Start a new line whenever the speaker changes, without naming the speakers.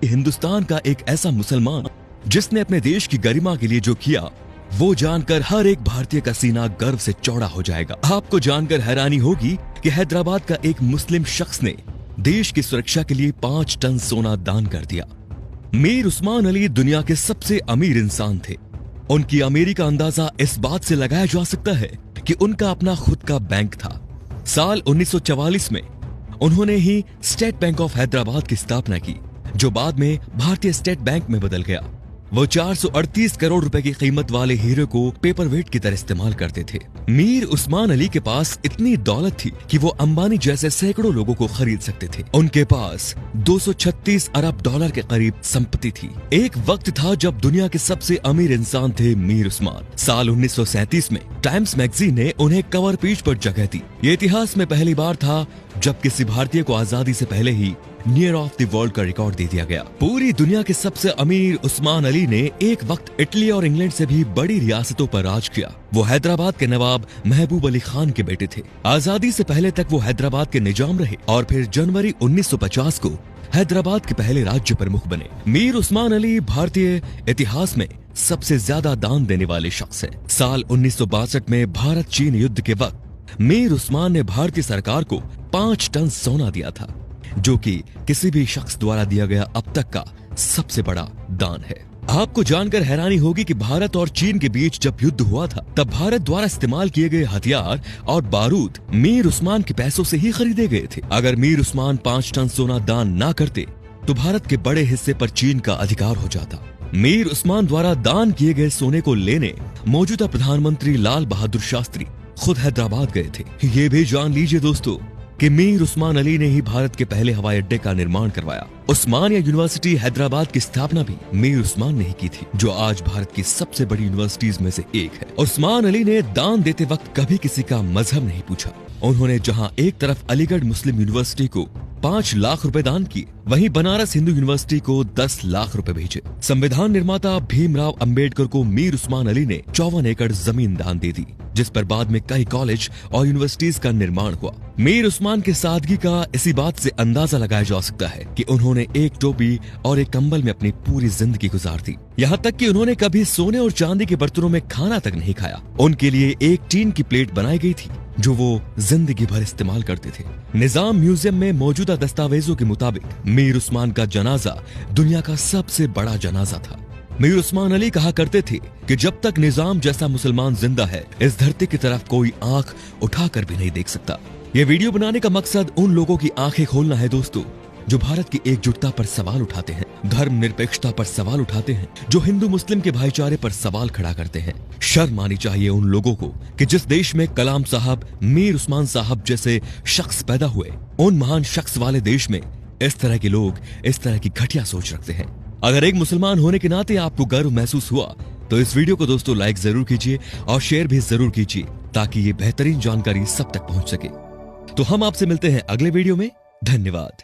हिंदुस्तान का एक ऐसा मुसलमान जिसने अपने देश की गरिमा के लिए जो किया, वो जानकर हर एक भारतीय का सीना गर्व से चौड़ा हो जाएगा। आपको जानकर हैरानी होगी कि हैदराबाद का एक मुस्लिम शख्स ने देश की सुरक्षा के लिए 5 टन सोना दान कर दिया। मीर उस्मान अली दुनिया के सबसे अमीर इंसान थे। उनकी अमीरी का अंदाजा इस बात से लगाया जा सकता है कि उनका अपना खुद का बैंक था। साल 1944 में उन्होंने ही स्टेट बैंक ऑफ हैदराबाद की स्थापना की, जो बाद में भारतीय स्टेट बैंक में बदल गया। वो 438 करोड़ रुपए की कीमत वाले हीरे को पेपर वेट की तरह इस्तेमाल करते थे। मीर उस्मान अली के पास इतनी दौलत थी कि वो अंबानी जैसे सैकड़ों लोगों को खरीद सकते थे। उनके पास 236 अरब डॉलर के करीब संपत्ति थी। एक वक्त था जब दुनिया के सबसे अमीर इंसान थे मीर उस्मान। साल 1937 में टाइम्स मैगजीन ने उन्हें कवर पेज पर जगह दी। ये इतिहास में पहली बार था जब किसी भारतीय को आजादी से पहले ही नियर ऑफ द वर्ल्ड का रिकॉर्ड दे दिया गया। पूरी दुनिया के सबसे अमीर उस्मान अली ने एक वक्त इटली और इंग्लैंड से भी बड़ी रियासतों पर राज किया। वो हैदराबाद के नवाब महबूब अली खान के बेटे थे। आजादी से पहले तक वो हैदराबाद के निजाम रहे और फिर जनवरी 1950 को हैदराबाद के पहले राज्य प्रमुख बने। मीर उस्मान अली भारतीय इतिहास में सबसे ज्यादा दान देने वाले शख्स है। साल 1962 में भारत चीन युद्ध के वक्त मीर उस्मान ने भारतीय सरकार को 5 टन सोना दिया था, जो कि किसी भी शख्स द्वारा दिया गया अब तक का सबसे बड़ा दान है। आपको जानकर हैरानी होगी कि भारत और चीन के बीच जब युद्ध हुआ था, तब भारत द्वारा इस्तेमाल किए गए हथियार और बारूद मीर उस्मान के पैसों से ही खरीदे गए थे। अगर मीर उस्मान 5 टन सोना दान ना करते तो भारत के बड़े हिस्से पर चीन का अधिकार हो जाता। मीर उस्मान द्वारा दान किए गए सोने को लेने मौजूदा प्रधानमंत्री लाल बहादुर शास्त्री खुद हैदराबाद गए थे। ये भी जान लीजिए दोस्तों कि मीर उस्मान अली ने ही भारत के पहले हवाई अड्डे का निर्माण करवाया। उस्मानिया यूनिवर्सिटी हैदराबाद की स्थापना भी मीर उस्मान ने ही की थी, जो आज भारत की सबसे बड़ी यूनिवर्सिटीज में से एक है। उस्मान अली ने दान देते वक्त कभी किसी का मजहब नहीं पूछा। उन्होंने जहां एक तरफ अलीगढ़ मुस्लिम यूनिवर्सिटी को 5 लाख रुपए दान किए, वहीं बनारस हिंदू यूनिवर्सिटी को 10 लाख रुपए भेजे। संविधान निर्माता भीमराव अंबेडकर को मीर उस्मान अली ने 54 एकड़ जमीन दान दे दी, जिस पर बाद में कई कॉलेज और यूनिवर्सिटीज का निर्माण हुआ। मीर उस्मान के सादगी का इसी बात से अंदाजा लगाया जा सकता है कि उन्होंने एक टोपी और एक कंबल में अपनी पूरी जिंदगी गुजार दी। यहाँ तक कि उन्होंने कभी सोने और चांदी के बर्तनों में खाना तक नहीं खाया। उनके लिए एक टीन की प्लेट बनाई गई थी, जो वो जिंदगी भर इस्तेमाल करते थे। निजाम म्यूजियम में मौजूदा दस्तावेजों के मुताबिक मीर उस्मान का जनाजा दुनिया का सबसे बड़ा जनाजा था। मीर उस्मान अली कहा करते थे कि जब तक निजाम जैसा मुसलमान जिंदा है, इस धरती की तरफ कोई आंख उठाकर भी नहीं देख सकता। ये वीडियो बनाने का मकसद उन लोगों की आंखें खोलना है दोस्तों, जो भारत की एकजुटता पर सवाल उठाते हैं, धर्मनिरपेक्षता पर सवाल उठाते हैं, जो हिंदू मुस्लिम के भाईचारे पर सवाल खड़ा करते हैं। शर्म आनी चाहिए उन लोगों को कि जिस देश में कलाम साहब, मीर उस्मान साहब जैसे शख्स पैदा हुए, उन महान शख्स वाले देश में इस तरह के लोग इस तरह की घटिया सोच रखते हैं। अगर एक मुसलमान होने के नाते आपको गर्व महसूस हुआ तो इस वीडियो को दोस्तों लाइक जरूर कीजिए और शेयर भी जरूर कीजिए, ताकि ये बेहतरीन जानकारी सब तक पहुंच सके। तो हम आपसे मिलते हैं अगले वीडियो में। धन्यवाद।